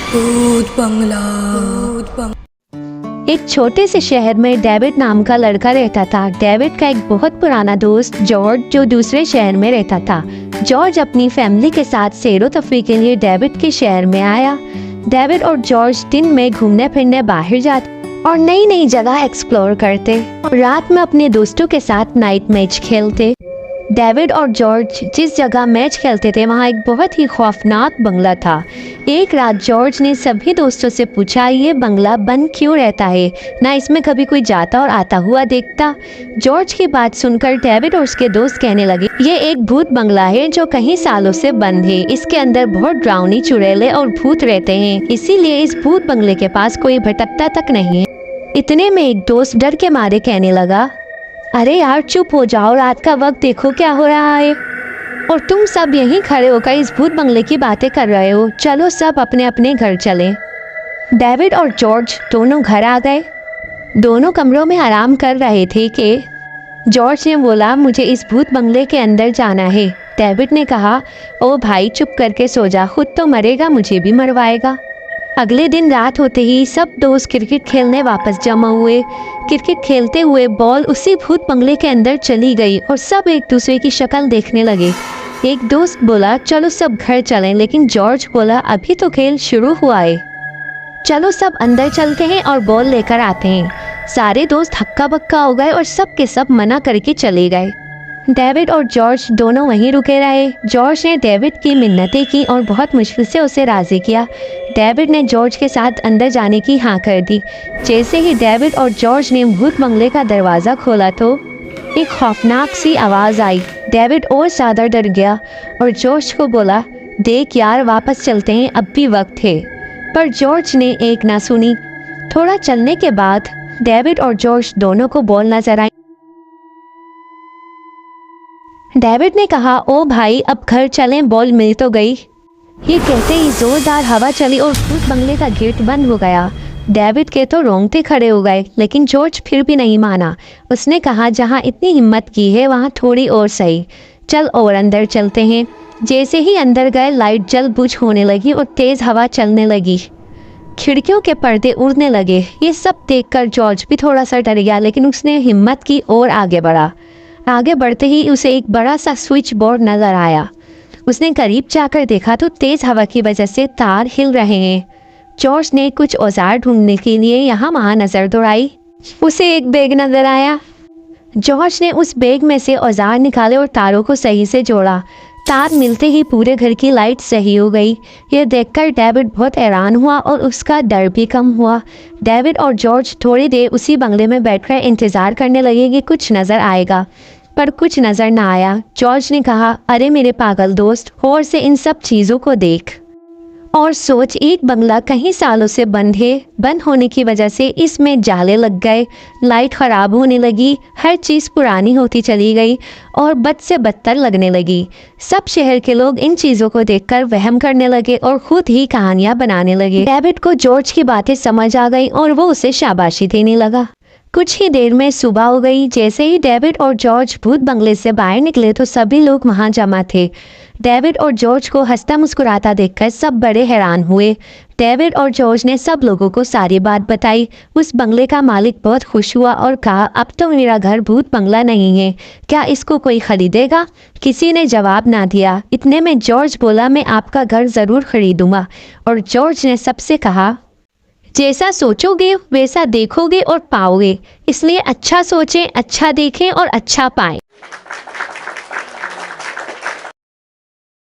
भूत बंगला। एक छोटे से शहर में डेविड नाम का लड़का रहता था। डेविड का एक बहुत पुराना दोस्त जॉर्ज जो दूसरे शहर में रहता था। जॉर्ज अपनी फैमिली के साथ सैरो तफरी के लिए डेविड के शहर में आया। डेविड और जॉर्ज दिन में घूमने फिरने बाहर जाते और नई नई जगह एक्सप्लोर करते और रात में अपने दोस्तों के साथ नाइट मैच खेलते। डेविड और जॉर्ज जिस जगह मैच खेलते थे वहाँ एक बहुत ही खौफनाक बंगला था। एक रात जॉर्ज ने सभी दोस्तों से पूछा, ये बंगला बंद क्यों रहता है, ना इसमें कभी कोई जाता और आता हुआ देखता। जॉर्ज की बात सुनकर डेविड और उसके दोस्त कहने लगे, ये एक भूत बंगला है जो कई सालों से बंद है। इसके अंदर बहुत डरावनी चुड़ैलें और भूत रहते हैं, इसीलिए इस भूत बंगले के पास कोई भटकता तक नहीं है। इतने में एक दोस्त डर के मारे कहने लगा, अरे यार चुप हो जाओ, रात का वक्त देखो क्या हो रहा है और तुम सब यहीं खड़े होकर इस भूत बंगले की बातें कर रहे हो। चलो सब अपने अपने घर चलें। डेविड और जॉर्ज दोनों घर आ गए। दोनों कमरों में आराम कर रहे थे कि जॉर्ज ने बोला, मुझे इस भूत बंगले के अंदर जाना है। डेविड ने कहा, ओ भाई चुप करके सो जा, खुद तो मरेगा मुझे भी मरवाएगा। अगले दिन रात होते ही सब दोस्त क्रिकेट खेलने वापस जमा हुए। क्रिकेट खेलते हुए बॉल उसी भूत बंगले के अंदर चली गई और सब एक दूसरे की शक्ल देखने लगे। एक दोस्त बोला, चलो सब घर चलें, लेकिन जॉर्ज बोला, अभी तो खेल शुरू हुआ है, चलो सब अंदर चलते हैं और बॉल लेकर आते हैं। सारे दोस्त हक्का बक्का हो गए और सब के सब मना करके चले गए। डेविड और जॉर्ज दोनों वहीं रुके रहे। जॉर्ज ने डेविड की मिन्नतें की और बहुत मुश्किल से उसे राज़ी किया। डेविड ने जॉर्ज के साथ अंदर जाने की हाँ कर दी। जैसे ही डेविड और जॉर्ज ने भूत बंगले का दरवाज़ा खोला तो एक खौफनाक सी आवाज़ आई। डेविड और ज़्यादा डर गया और जॉर्ज को बोला, देख यार वापस चलते हैं, अब भी वक्त है। पर जॉर्ज ने एक ना सुनी। थोड़ा चलने के बाद डेविड और जॉर्ज दोनों को बॉल नजर आई। डेविड ने कहा, ओ भाई अब घर चलें, बॉल मिल तो गई। ये कहते ही जोरदार हवा चली और भूत बंगले का गेट बंद हो गया। डेविड के तो रोंगटे खड़े हो गए, लेकिन जॉर्ज फिर भी नहीं माना। उसने कहा, जहाँ इतनी हिम्मत की है वहाँ थोड़ी और सही, चल और अंदर चलते हैं। जैसे ही अंदर गए लाइट जल बुझ होने लगी और तेज़ हवा चलने लगी। खिड़कियों के पर्दे उड़ने लगे। ये सब देखकर जॉर्ज भी थोड़ा सा डर गया, लेकिन उसने हिम्मत की और आगे बढ़ा। आगे बढ़ते ही उसे एक बड़ा सा स्विच बोर्ड नजर आया। उसने करीब जाकर देखा तो तेज हवा की वजह से तार हिल रहे हैं। जॉर्ज ने कुछ औजार ढूंढने के लिए यहाँ वहाँ नजर दौड़ाई। उसे एक बैग नजर आया। जॉर्ज ने उस बैग में से औजार निकाले और तारों को सही से जोड़ा। तार मिलते ही पूरे घर की लाइट सही हो गई। यह देखकर डेविड बहुत हैरान हुआ और उसका डर भी कम हुआ। डेविड और जॉर्ज थोड़ी देर उसी बंगले में बैठकर इंतज़ार करने लगे कि कुछ नज़र आएगा, पर कुछ नज़र ना आया। जॉर्ज ने कहा, अरे मेरे पागल दोस्त, गौर से इन सब चीज़ों को देख और सोच, एक बंगला कई सालों से बंद है। बंद होने की वजह से इसमें जाले लग गए, लाइट ख़राब होने लगी, हर चीज़ पुरानी होती चली गई और बद से बदतर लगने लगी। सब शहर के लोग इन चीज़ों को देखकर वहम करने लगे और खुद ही कहानियाँ बनाने लगे। डेविड को जॉर्ज की बातें समझ आ गई और वो उसे शाबाशी देने लगा। कुछ ही देर में सुबह हो गई। जैसे ही डेविड और जॉर्ज भूत बंगले से बाहर निकले तो सभी लोग वहां जमा थे। डेविड और जॉर्ज को हंसता मुस्कुराता देखकर सब बड़े हैरान हुए। डेविड और जॉर्ज ने सब लोगों को सारी बात बताई। उस बंगले का मालिक बहुत खुश हुआ और कहा, अब तो मेरा घर भूत बंगला नहीं है, क्या इसको कोई खरीदेगा? किसी ने जवाब ना दिया। इतने में जॉर्ज बोला, मैं आपका घर ज़रूर खरीदूंगा। और जॉर्ज ने सबसे कहा, जैसा सोचोगे वैसा देखोगे और पाओगे, इसलिए अच्छा सोचें, अच्छा देखें और अच्छा पाएं।